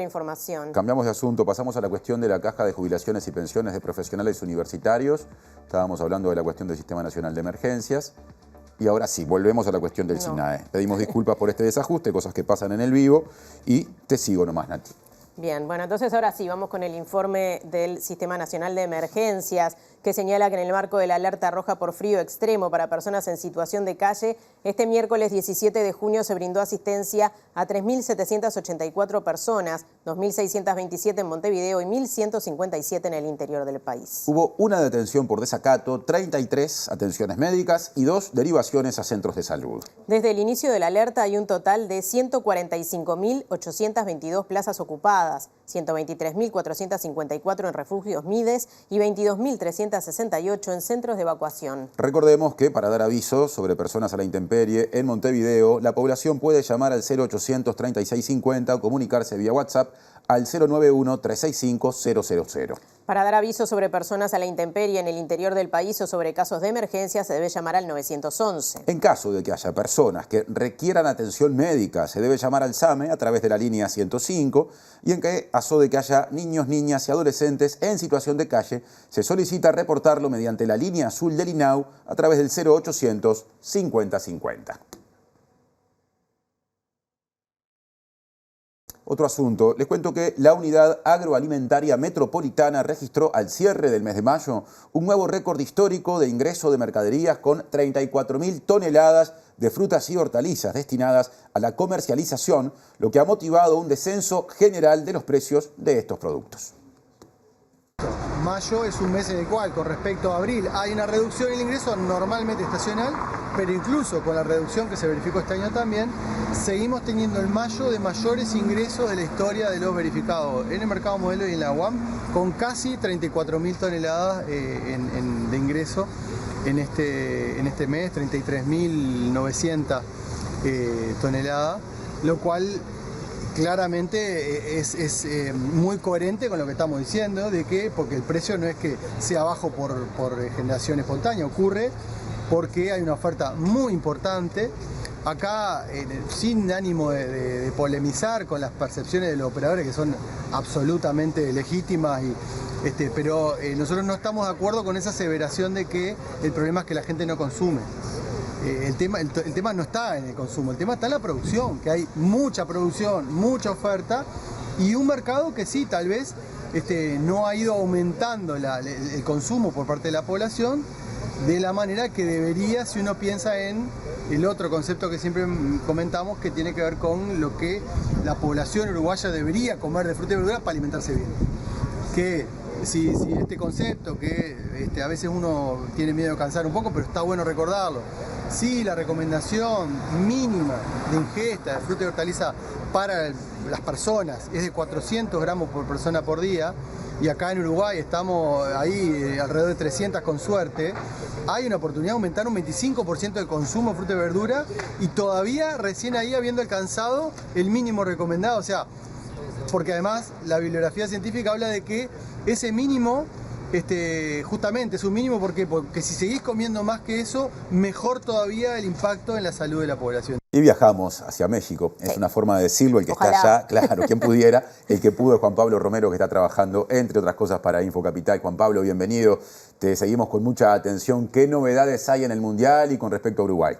información. Cambiamos de asunto, pasamos a la cuestión de la caja de jubilaciones y pensiones de profesionales universitarios. Estábamos hablando de la cuestión del Sistema Nacional de Emergencias. Y ahora sí, volvemos a la cuestión del SINAE. Pedimos disculpas por este desajuste, cosas que pasan en el vivo. Y te sigo nomás, Nati. Bien, bueno, entonces ahora sí, vamos con el informe del Sistema Nacional de Emergencias, que señala que en el marco de la alerta roja por frío extremo para personas en situación de calle, este miércoles 17 de junio se brindó asistencia a 3.784 personas, 2.627 en Montevideo y 1.157 en el interior del país. Hubo una detención por desacato, 33 atenciones médicas y 2 derivaciones a centros de salud. Desde el inicio de la alerta hay un total de 145.822 plazas ocupadas, 123.454 en refugios MIDES y 22.368 en centros de evacuación. Recordemos que para dar avisos sobre personas a la intemperie en Montevideo, la población puede llamar al 0800 3650 o comunicarse vía WhatsApp al 091-365-000. Para dar avisos sobre personas a la intemperie en el interior del país o sobre casos de emergencia se debe llamar al 911. En caso de que haya personas que requieran atención médica, se debe llamar al SAME a través de la línea 105 y en caso de que haya niños, niñas y adolescentes en situación de calle, se solicita reportarlo mediante la línea azul del INAU a través del 0800 5050. Otro asunto, les cuento que la Unidad Agroalimentaria Metropolitana registró al cierre del mes de mayo un nuevo récord histórico de ingreso de mercaderías con 34.000 toneladas de frutas y hortalizas destinadas a la comercialización, lo que ha motivado un descenso general de los precios de estos productos. Mayo es un mes en el cual, con respecto a abril, hay una reducción en el ingreso normalmente estacional, pero incluso con la reducción que se verificó este año también, seguimos teniendo el mayo de mayores ingresos de la historia de los verificados en el mercado modelo y en la UAM, con casi 34.000 toneladas de ingreso en este mes, 33.900 toneladas, lo cual claramente es muy coherente con lo que estamos diciendo, porque el precio no es que sea bajo por generación espontánea, ocurre porque hay una oferta muy importante. Acá, sin ánimo de polemizar con las percepciones de los operadores, que son absolutamente legítimas, pero nosotros no estamos de acuerdo con esa aseveración de que el problema es que la gente no consume. El tema no está en el consumo, el tema está en la producción, que hay mucha producción, mucha oferta y un mercado que sí, tal vez no ha ido aumentando el consumo por parte de la población de la manera que debería si uno piensa en el otro concepto que siempre comentamos, que tiene que ver con lo que la población uruguaya debería comer de fruta y verdura para alimentarse bien. Que si este concepto que a veces uno tiene miedo de cansar un poco, pero está bueno recordarlo. Sí, la recomendación mínima de ingesta de fruta y hortaliza para las personas es de 400 gramos por persona por día, y acá en Uruguay estamos ahí alrededor de 300 con suerte. Hay una oportunidad de aumentar un 25% del consumo de fruta y verdura y todavía recién ahí habiendo alcanzado el mínimo recomendado, o sea, porque además la bibliografía científica habla de que ese mínimo justamente es un mínimo. ¿Por qué? Porque si seguís comiendo más que eso, mejor todavía el impacto en la salud de la población. Y viajamos hacia México, es una forma de decirlo, el que está allá, claro, quien pudiera, el que pudo es Juan Pablo Romero, que está trabajando, entre otras cosas, para Infocapital. Juan Pablo, bienvenido, te seguimos con mucha atención. ¿Qué novedades hay en el Mundial y con respecto a Uruguay?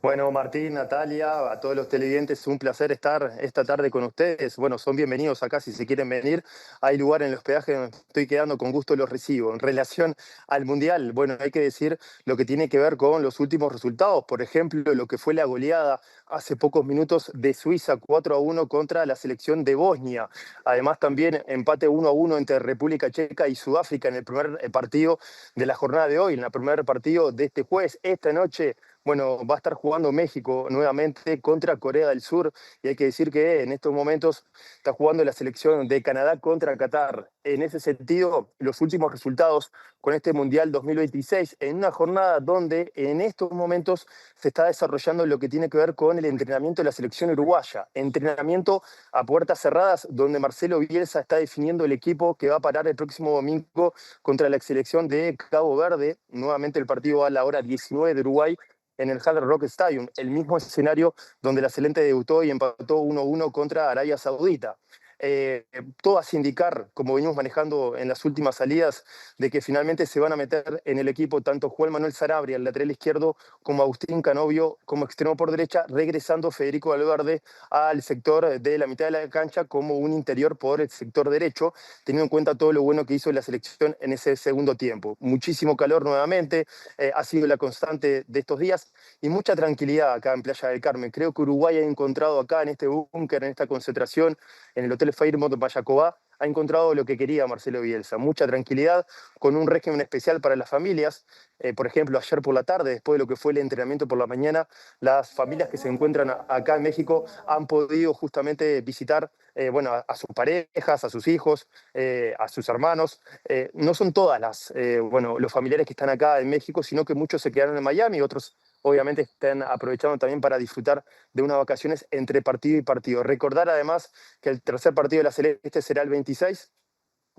Bueno, Martín, Natalia, a todos los televidentes, un placer estar esta tarde con ustedes. Bueno, son bienvenidos acá si se quieren venir. Hay lugar en el hospedaje donde estoy quedando, con gusto los recibo. En relación al Mundial, bueno, hay que decir lo que tiene que ver con los últimos resultados. Por ejemplo, lo que fue la goleada hace pocos minutos de Suiza 4-1 contra la selección de Bosnia. Además, también empate 1-1 entre República Checa y Sudáfrica en el primer partido de la jornada de hoy, en el primer partido de este jueves. Esta noche bueno, va a estar jugando México nuevamente contra Corea del Sur, y hay que decir que en estos momentos está jugando la selección de Canadá contra Qatar. En ese sentido, los últimos resultados con este Mundial 2026, en una jornada donde en estos momentos se está desarrollando lo que tiene que ver con el entrenamiento de la selección uruguaya, entrenamiento a puertas cerradas, donde Marcelo Bielsa está definiendo el equipo que va a parar el próximo domingo contra la selección de Cabo Verde. Nuevamente el partido va a la hora 19 de Uruguay, en el Hard Rock Stadium, el mismo escenario donde la Celeste debutó y empató 1-1 contra Arabia Saudita. Todo hace indicar, como venimos manejando en las últimas salidas, de que finalmente se van a meter en el equipo tanto Juan Manuel Sarabria, el lateral izquierdo, como Agustín Canovio como extremo por derecha, regresando Federico Valverde al sector de la mitad de la cancha como un interior por el sector derecho, teniendo en cuenta todo lo bueno que hizo la selección en ese segundo tiempo. Muchísimo calor nuevamente, ha sido la constante de estos días, y mucha tranquilidad acá en Playa del Carmen. Creo que Uruguay ha encontrado acá en este búnker, en esta concentración, en el Hotel Fairmont Payacobá, ha encontrado lo que quería Marcelo Bielsa, mucha tranquilidad, con un régimen especial para las familias. Por ejemplo, ayer por la tarde, después de lo que fue el entrenamiento por la mañana, las familias que se encuentran acá en México han podido justamente visitar bueno, a sus parejas, a sus hijos, a sus hermanos. No son todas bueno, los familiares que están acá en México, sino que muchos se quedaron en Miami, otros obviamente están aprovechando también para disfrutar de unas vacaciones entre partido y partido. Recordar además que el tercer partido de la Celeste será el 26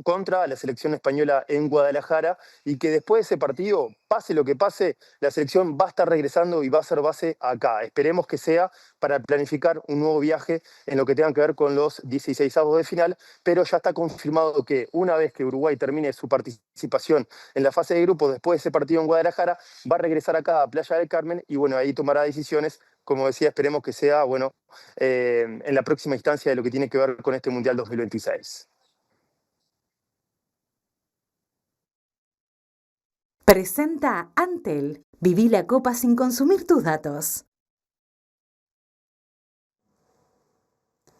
contra la selección española en Guadalajara, y que después de ese partido, pase lo que pase, la selección va a estar regresando y va a ser base acá. Esperemos que sea para planificar un nuevo viaje en lo que tenga que ver con los 16avos de final, pero ya está confirmado que una vez que Uruguay termine su participación en la fase de grupos después de ese partido en Guadalajara, va a regresar acá a Playa del Carmen y bueno, ahí tomará decisiones. Como decía, esperemos que sea bueno, en la próxima instancia de lo que tiene que ver con este Mundial 2026. Presenta Antel. Viví la copa sin consumir tus datos.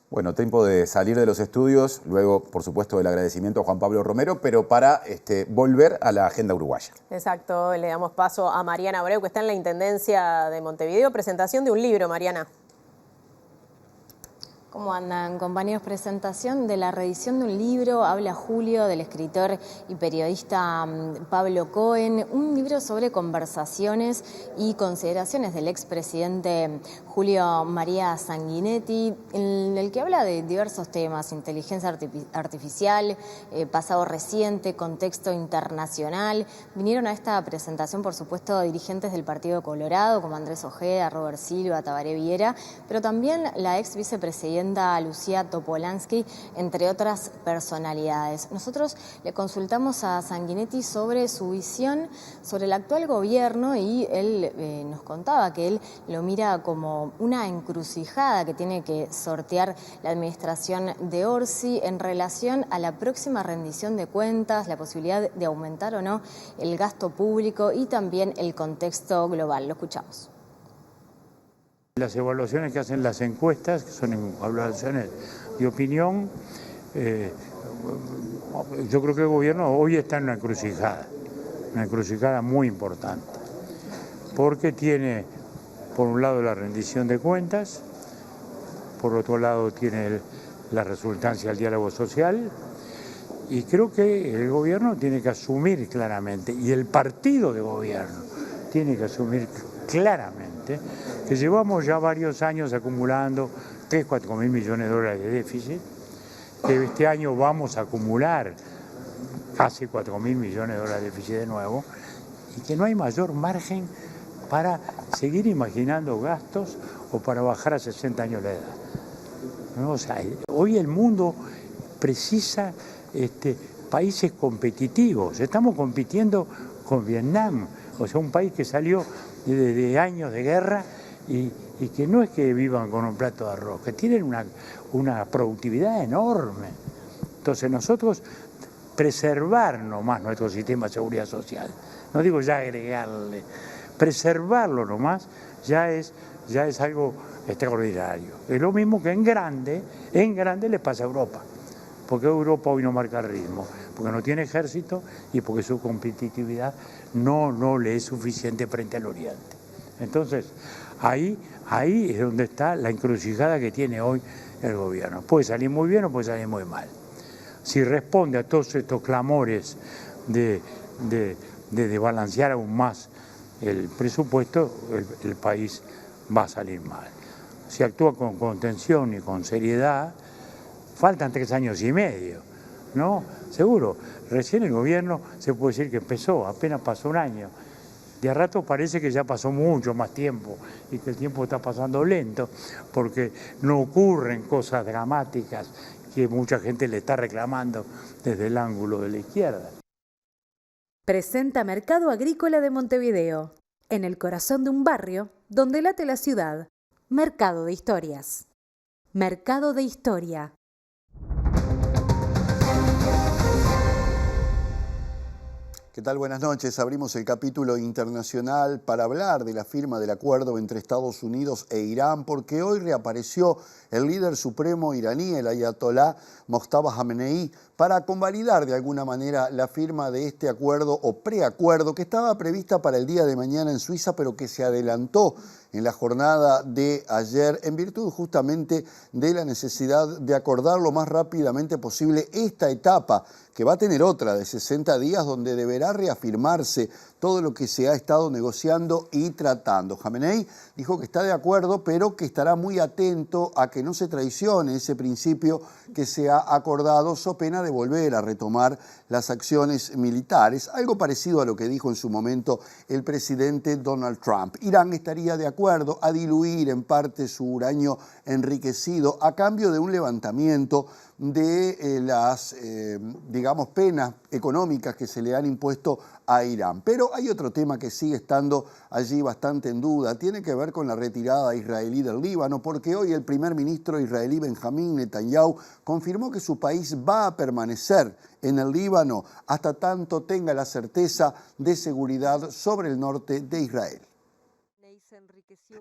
Bueno, tiempo de salir de los estudios, luego, por supuesto, el agradecimiento a Juan Pablo Romero, pero para volver a la agenda uruguaya. Exacto, le damos paso a Mariana Abreu, que está en la Intendencia de Montevideo. Presentación de un libro, Mariana. ¿Cómo andan, compañeros? Presentación de la reedición de un libro, habla Julio, del escritor y periodista Pablo Cohen, un libro sobre conversaciones y consideraciones del expresidente Julio María Sanguinetti, en el que habla de diversos temas: inteligencia artificial, pasado reciente, contexto internacional. Vinieron a esta presentación, por supuesto, dirigentes del Partido Colorado, como Andrés Ojeda, Robert Silva, Tabaré Viera, pero también la ex vicepresidenta Lucía Topolansky, entre otras personalidades. Nosotros le consultamos a Sanguinetti sobre su visión sobre el actual gobierno y él nos contaba que él lo mira como una encrucijada que tiene que sortear la administración de Orsi en relación a la próxima rendición de cuentas, la posibilidad de aumentar o no el gasto público y también el contexto global. Lo escuchamos. Las evaluaciones que hacen las encuestas, que son evaluaciones de opinión, yo creo que el gobierno hoy está en una encrucijada muy importante, porque tiene, por un lado, la rendición de cuentas, por otro lado tiene la resultancia del diálogo social, y creo que el gobierno tiene que asumir claramente, y el partido de gobierno tiene que asumir claramente, que llevamos ya varios años acumulando 3-4 mil millones de dólares de déficit, que este año vamos a acumular casi 4 mil millones de dólares de déficit de nuevo, y que no hay mayor margen para seguir imaginando gastos o para bajar a 60 años la edad. ¿No? O sea, hoy el mundo precisa países competitivos. Estamos compitiendo con Vietnam, o sea, un país que salió de años de guerra y que no es que vivan con un plato de arroz, que tienen una productividad enorme. Entonces nosotros preservar nomás nuestro sistema de seguridad social, no digo ya agregarle, preservarlo nomás ya es algo extraordinario. Es lo mismo que en grande le pasa a Europa, porque Europa hoy no marca el ritmo, porque no tiene ejército y porque su competitividad no le es suficiente frente al Oriente. Entonces, ahí es donde está la encrucijada que tiene hoy el gobierno. Puede salir muy bien o puede salir muy mal. Si responde a todos estos clamores de desbalancear aún más el presupuesto, el país va a salir mal. Si actúa con contención y con seriedad, faltan 3 años y medio, ¿no? Seguro, recién el gobierno se puede decir que empezó, apenas pasó 1 año. De a rato parece que ya pasó mucho más tiempo y que el tiempo está pasando lento porque no ocurren cosas dramáticas que mucha gente le está reclamando desde el ángulo de la izquierda. Presenta Mercado Agrícola de Montevideo, en el corazón de un barrio donde late la ciudad. Mercado de Historias. Mercado de Historia. ¿Qué tal? Buenas noches. Abrimos el capítulo internacional para hablar de la firma del acuerdo entre Estados Unidos e Irán, porque hoy reapareció el líder supremo iraní, el ayatolá Mojtaba Khamenei, para convalidar de alguna manera la firma de este acuerdo o preacuerdo que estaba prevista para el día de mañana en Suiza, pero que se adelantó en la jornada de ayer en virtud justamente de la necesidad de acordar lo más rápidamente posible esta etapa, que va a tener otra de 60 días donde deberá reafirmarse todo lo que se ha estado negociando y tratando. Khamenei dijo que está de acuerdo, pero que estará muy atento a que no se traicione ese principio que se ha acordado, so pena de volver a retomar las acciones militares, algo parecido a lo que dijo en su momento el presidente Donald Trump. Irán estaría de acuerdo a diluir en parte su uranio enriquecido a cambio de un levantamiento de las, digamos, penas económicas que se le han impuesto a Irán. Pero hay otro tema que sigue estando allí bastante en duda, tiene que ver con la retirada israelí del Líbano, porque hoy el primer ministro israelí Benjamín Netanyahu confirmó que su país va a permanecer en el Líbano hasta tanto tenga la certeza de seguridad sobre el norte de Israel.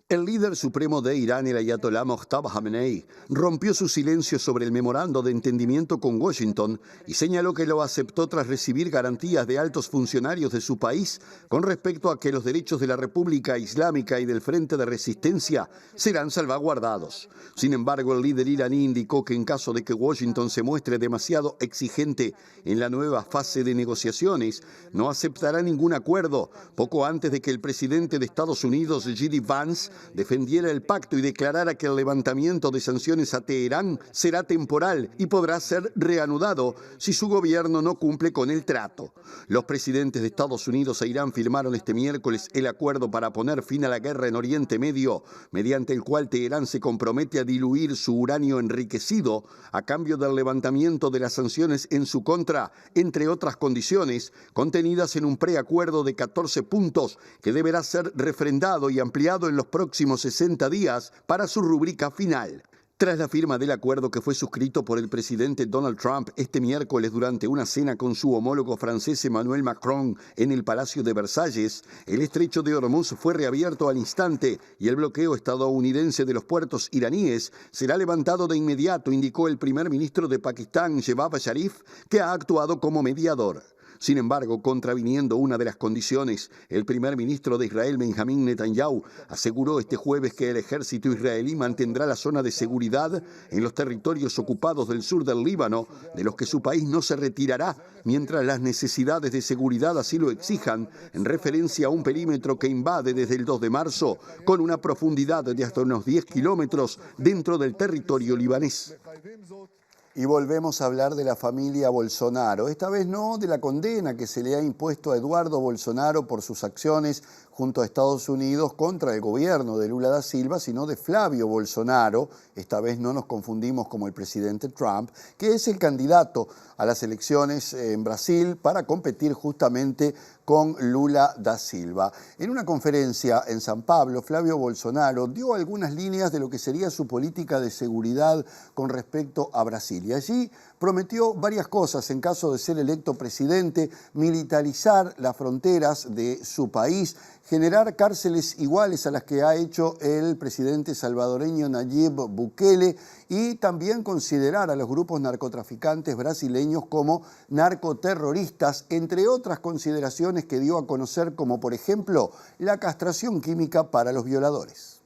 El líder supremo de Irán, el ayatolá Mojtaba Khamenei, rompió su silencio sobre el memorando de entendimiento con Washington y señaló que lo aceptó tras recibir garantías de altos funcionarios de su país con respecto a que los derechos de la República Islámica y del Frente de Resistencia serán salvaguardados. Sin embargo, el líder iraní indicó que en caso de que Washington se muestre demasiado exigente en la nueva fase de negociaciones, no aceptará ningún acuerdo, poco antes de que el presidente de Estados Unidos, J.D. Vance, defendiera el pacto y declarara que el levantamiento de sanciones a Teherán será temporal y podrá ser reanudado si su gobierno no cumple con el trato. Los presidentes de Estados Unidos e Irán firmaron este miércoles el acuerdo para poner fin a la guerra en Oriente Medio, mediante el cual Teherán se compromete a diluir su uranio enriquecido a cambio del levantamiento de las sanciones en su contra, entre otras condiciones contenidas en un preacuerdo de 14 puntos que deberá ser refrendado y ampliado en los próximos 60 días para su rúbrica final. Tras la firma del acuerdo que fue suscrito por el presidente Donald Trump este miércoles durante una cena con su homólogo francés Emmanuel Macron en el Palacio de Versalles, el estrecho de Hormuz fue reabierto al instante y el bloqueo estadounidense de los puertos iraníes será levantado de inmediato, indicó el primer ministro de Pakistán, Shehbaz Sharif, que ha actuado como mediador. Sin embargo, contraviniendo una de las condiciones, el primer ministro de Israel, Benjamín Netanyahu, aseguró este jueves que el ejército israelí mantendrá la zona de seguridad en los territorios ocupados del sur del Líbano, de los que su país no se retirará mientras las necesidades de seguridad así lo exijan, en referencia a un perímetro que invade desde el 2 de marzo con una profundidad de hasta unos 10 kilómetros dentro del territorio libanés. Y volvemos a hablar de la familia Bolsonaro, esta vez no de la condena que se le ha impuesto a Eduardo Bolsonaro por sus acciones junto a Estados Unidos contra el gobierno de Lula da Silva, sino de Flavio Bolsonaro, esta vez no nos confundimos como el presidente Trump, que es el candidato a las elecciones en Brasil para competir justamente con Lula da Silva. En una conferencia en San Pablo, Flavio Bolsonaro dio algunas líneas de lo que sería su política de seguridad con respecto a Brasil. Brasil. Y allí prometió varias cosas en caso de ser electo presidente: militarizar las fronteras de su país, generar cárceles iguales a las que ha hecho el presidente salvadoreño Nayib Bukele y también considerar a los grupos narcotraficantes brasileños como narcoterroristas, entre otras consideraciones que dio a conocer, como por ejemplo la castración química para los violadores.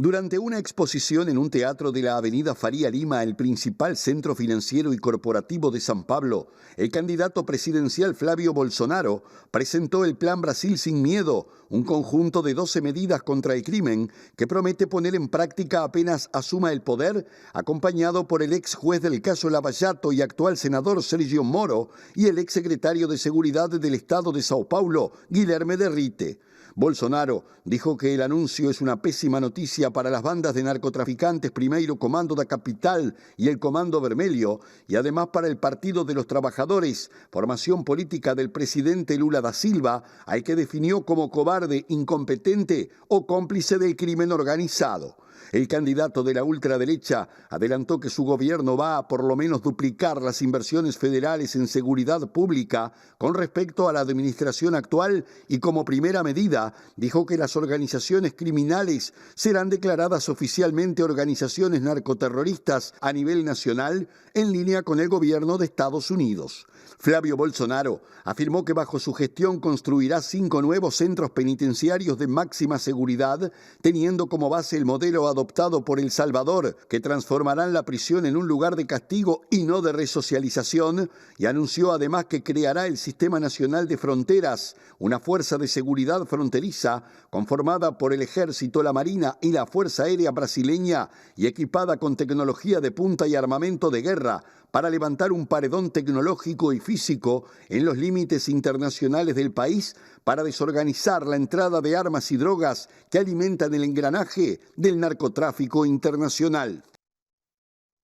Durante una exposición en un teatro de la avenida Faría Lima, el principal centro financiero y corporativo de San Pablo, el candidato presidencial Flavio Bolsonaro presentó el Plan Brasil Sin Miedo, un conjunto de 12 medidas contra el crimen que promete poner en práctica apenas asuma el poder, acompañado por el ex juez del caso Lava Jato y actual senador Sergio Moro y el ex secretario de Seguridad del Estado de Sao Paulo, Guilherme Derrite. Bolsonaro dijo que el anuncio es una pésima noticia para las bandas de narcotraficantes Primeiro Comando da Capital y el Comando Vermelho, y además para el Partido de los Trabajadores, formación política del presidente Lula da Silva, al que definió como cobarde, incompetente o cómplice del crimen organizado. El candidato de la ultraderecha adelantó que su gobierno va a por lo menos duplicar las inversiones federales en seguridad pública con respecto a la administración actual y, como primera medida, dijo que las organizaciones criminales serán declaradas oficialmente organizaciones narcoterroristas a nivel nacional, en línea con el gobierno de Estados Unidos. Flavio Bolsonaro afirmó que bajo su gestión construirá 5 nuevos centros penitenciarios de máxima seguridad, teniendo como base el modelo adoptado por El Salvador, que transformarán la prisión en un lugar de castigo y no de resocialización, y anunció además que creará el Sistema Nacional de Fronteras, una fuerza de seguridad fronteriza conformada por el Ejército, la Marina y la Fuerza Aérea brasileña y equipada con tecnología de punta y armamento de guerra, para levantar un paredón tecnológico y físico en los límites internacionales del país para desorganizar la entrada de armas y drogas que alimentan el engranaje del narcotráfico internacional.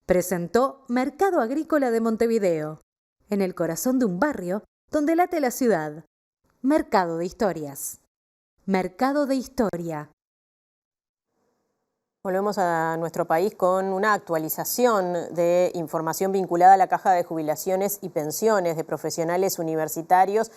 Presentó Mercado Agrícola de Montevideo, en el corazón de un barrio donde late la ciudad. Mercado de Historias. Mercado de Historia. Volvemos a nuestro país con una actualización de información vinculada a la Caja de Jubilaciones y Pensiones de Profesionales Universitarios,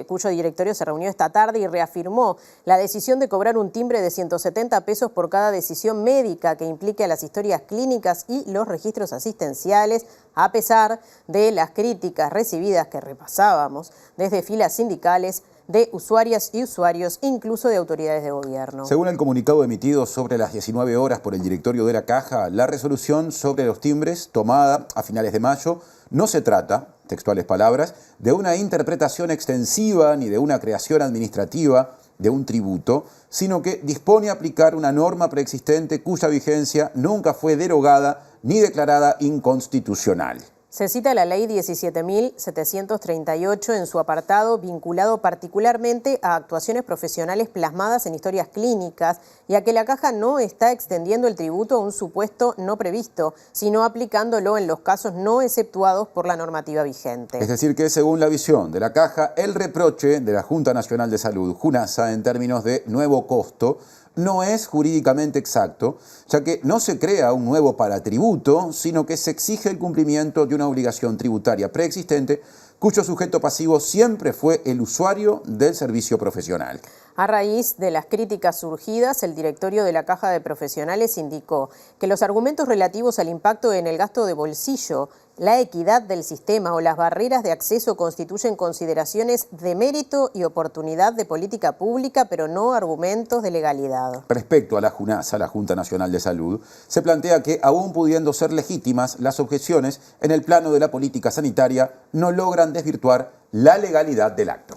cuyo directorio se reunió esta tarde y reafirmó la decisión de cobrar un timbre de 170 pesos por cada decisión médica que implique a las historias clínicas y los registros asistenciales, a pesar de las críticas recibidas que repasábamos desde filas sindicales, de usuarias y usuarios, incluso de autoridades de gobierno. Según el comunicado emitido sobre las 19 horas por el directorio de la Caja, la resolución sobre los timbres, tomada a finales de mayo, no se trata, textuales palabras, de una interpretación extensiva ni de una creación administrativa de un tributo, sino que dispone a aplicar una norma preexistente cuya vigencia nunca fue derogada ni declarada inconstitucional. Se cita la Ley 17.738 en su apartado vinculado particularmente a actuaciones profesionales plasmadas en historias clínicas y a que la Caja no está extendiendo el tributo a un supuesto no previsto, sino aplicándolo en los casos no exceptuados por la normativa vigente. Es decir que, según la visión de la Caja, el reproche de la Junta Nacional de Salud, JUNASA, en términos de nuevo costo, no es jurídicamente exacto, ya que no se crea un nuevo paratributo, sino que se exige el cumplimiento de una obligación tributaria preexistente cuyo sujeto pasivo siempre fue el usuario del servicio profesional. A raíz de las críticas surgidas, el directorio de la Caja de Profesionales indicó que los argumentos relativos al impacto en el gasto de bolsillo, la equidad del sistema o las barreras de acceso constituyen consideraciones de mérito y oportunidad de política pública, pero no argumentos de legalidad. Respecto a la JUNASA, la Junta Nacional de Salud, se plantea que, aún pudiendo ser legítimas, las objeciones en el plano de la política sanitaria no logran desvirtuar la legalidad del acto.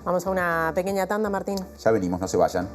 Vamos a una pequeña tanda, Martín. Ya venimos, no se vayan.